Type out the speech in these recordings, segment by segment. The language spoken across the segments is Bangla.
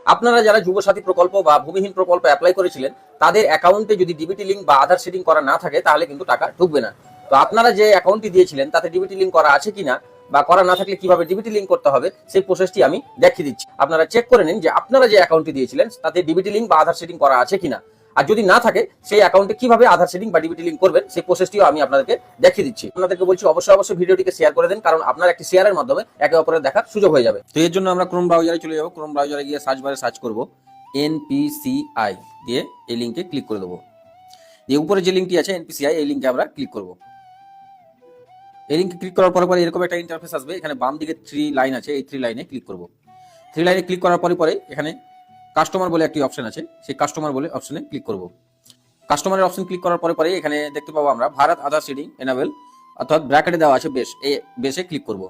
আপনারা যারা যুবসাথী প্রকল্প বা ভূমিহীন প্রকল্প অ্যাপ্লাই করেছিলেন, তাদের অ্যাকাউন্টে যদি ডিবিটি লিঙ্ক বা আধার সেটিং করা না থাকে, তাহলে কিন্তু টাকা ঢুকবে না। তো আপনারা যে অ্যাকাউন্টটি দিয়েছিলেন তাতে ডিবিটি লিঙ্ক করা আছে কিনা বা করা না থাকলে কিভাবে ডিবিটি লিঙ্ক করতে হবে, সেই প্রসেসটি আমি দেখিয়ে দিচ্ছি। আপনারা চেক করে নিন যে আপনারা যে অ্যাকাউন্টটি দিয়েছিলেন তাতে ডিবিটি লিঙ্ক বা আধার সেটিং করা আছে কিনা। আর যদি না থাকে, সেই অ্যাকাউন্টে কিভাবে আধার সেটিং বা ডিবিটি লিঙ্ক করবেন, সেই প্রসেসটিও আমি আপনাদেরকে দেখিয়ে দিচ্ছি। আপনাদেরকে বলছি অবশ্যই ভিডিওটিকে শেয়ার করে দেন, কারণ আপনার একটি শেয়ারের মাধ্যমে একে অপরের দেখার সুযোগ হয়ে যাবে। তো এর জন্য আমরা ক্রোম ব্রাউজারে চলে যাব। ক্রোম ব্রাউজারে গিয়ে সার্চ বারে সার্চ করব এনপিসিআই দিয়ে এই লিঙ্কে ক্লিক করে দেবো। দিয়ে উপরে যে লিঙ্কটি আছে এনপিসিআই, এই লিঙ্কে আমরা ক্লিক করব। এই লিঙ্কে ক্লিক করার পরে এরকম একটা ইন্টারফেস আসবে। এখানে বাম দিকে 3 লাইন আছে, এই 3 লাইনে ক্লিক করব। 3 লাইনে ক্লিক করার পরে এখানে কাস্টমার বলে একটি অপশন আছে, সেই কাস্টমার বলে অপশনে ক্লিক করব। কাস্টমারের অপশন ক্লিক করার পরে এখানে দেখতে পাবো আমরা ভারত আধার সিডিং এনাবেল, অর্থাৎ ব্র্যাকেটে দেওয়া আছে বেশ, এই বেশে ক্লিক করব।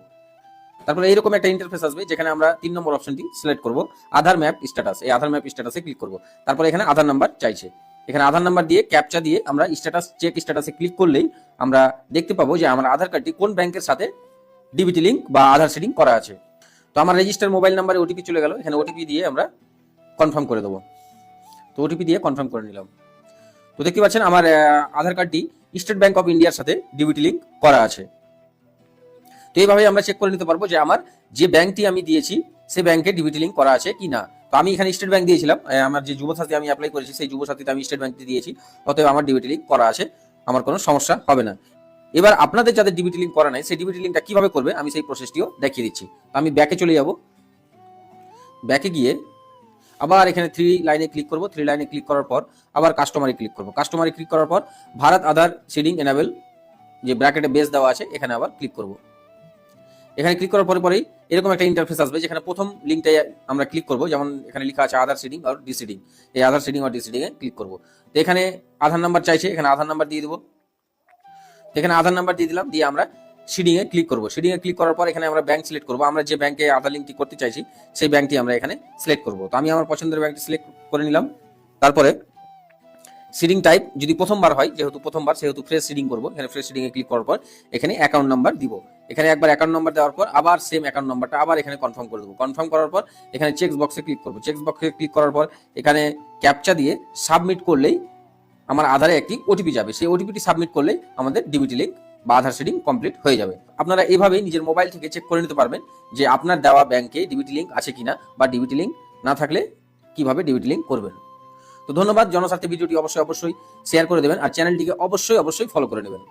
তারপরে এইরকম একটা ইন্টারফেস আসবে, যেখানে আমরা 3 নম্বর অপশনটি সিলেক্ট করব, আধার ম্যাপ স্ট্যাটাস। এই আধার ম্যাপ স্ট্যাটাসে ক্লিক করব। তারপরে এখানে আধার নাম্বার চাইছে, এখানে আধার নাম্বার দিয়ে ক্যাপচা দিয়ে আমরা স্ট্যাটাস চেক স্ট্যাটাসে ক্লিক করলেই আমরা দেখতে পাবো যে আমার আধার কার্ডটি কোন ব্যাংকের সাথে ডিবিটি লিঙ্ক বা আধার সেটিং করা আছে। তো আমার রেজিস্টার মোবাইল নাম্বারে ওটিপি চলে গেল, এখানে ওটিপি দিয়ে আমরা কনফার্ম করে দেবো। তো ওটিপি দিয়ে কনফার্ম করে নিলাম। তো দেখতে পাচ্ছেন আমার আধার কার্ডটি স্টেট ব্যাংক অফ ইন্ডিয়ার সাথে ডিবিটি লিঙ্ক করা আছে। তো এইভাবে আমরা চেক করে নিতে পারবো যে আমার যে ব্যাংকটি আমি দিয়েছি সেই ব্যাংকে ডিবিটি লিঙ্ক করা আছে কিনা। তো আমি এখানে স্টেট ব্যাংক দিয়েছিলাম, আমার যে যুবসাথী আমি অ্যাপ্লাই করেছি সেই যুবসাথীতে আমি স্টেট ব্যাংকটি দিয়েছি, অতএব আমার ডিবিটি লিঙ্ক করা আছে, আমার কোনো সমস্যা হবে না। এবার আপনাদের যাদের ডিবিটি লিঙ্ক করা নাই, সেই ডিবিটি লিঙ্কটা কিভাবে করবে আমি সেই প্রসেসটিও দেখিয়ে দিচ্ছি। আমি ব্যাকে চলে যাব। ব্যাকে গিয়ে আবার এখানে 3 লাইনে ক্লিক করব। 3 লাইনে ক্লিক করার পর আবার কাস্টমারে ক্লিক করব। কাস্টমারে ক্লিক করার পর ভারত আধার সিডিং এনাবেল যে ব্র্যাকেটে বেস দেওয়া আছে, এখানে আবার ক্লিক করব। এখানে ক্লিক করার পরেই এরকম একটা ইন্টারফেস আসবে, যেখানে প্রথম লিঙ্কটাই আমরা ক্লিক করব। যেমন এখানে লেখা আছে আধার সিডিং আর ডিসিডিং, এই আধার সিডিং আর ডিসিডিং এ ক্লিক করব। তো এখানে আধার নাম্বার চাইছে, এখানে আধার নাম্বার দিয়ে দেবো। এখানে আধার নাম্বার দিয়ে দিলাম, দিয়ে আমরা সিডিং এ ক্লিক করব। সিডিং এ ক্লিক করার পর এখানে আমরা ব্যাংক সিলেক্ট করব। আমরা যে ব্যাংকে আধার লিঙ্কটি করতে চাইছি সেই ব্যাংকটি আমরা এখানে সিলেক্ট করব। তো আমি আমার পছন্দের ব্যাংকটি সিলেক্ট করে নিলাম। তারপরে সিডিং টাইপ যদি প্রথমবার হয়, যেহেতু প্রথমবার সেহেতু ফ্রেশ সিডিং করব। এখানে ফ্রেশ সিডিং এ ক্লিক করার পর এখানে অ্যাকাউন্ট নাম্বার দিব। এখানে একবার অ্যাকাউন্ট নাম্বার দেওয়ার পর আবার সেম অ্যাকাউন্ট নাম্বারটা আবার এখানে কনফার্ম করে দেবো। কনফার্ম করার পর এখানে চেক বক্সে ক্লিক করব। চেক বক্সে ক্লিক করার পর এখানে ক্যাপচা দিয়ে সাবমিট করলেই আমার আধারে একটি ওটিপি যাবে। সেই ওটিপিটি সাবমিট করলেই আমাদের ডিবিটি লিঙ্ক বা আধার সেটিং কমপ্লিট হয়ে যাবে। আপনারা এইভাবেই নিজের মোবাইল থেকে চেক করে নিতে পারবেন যে আপনার দেওয়া ব্যাংকে ডিবিটি লিঙ্ক আছে কিনা, বা ডিবিটি লিঙ্ক না থাকলে কিভাবে ডিবিটি লিঙ্ক করবেন। তো ধন্যবাদ। জনস্বার্থে ভিডিওটি অবশ্যই শেয়ার করে দেবেন, আর চ্যানেলটিকে অবশ্যই ফলো করে নেবেন।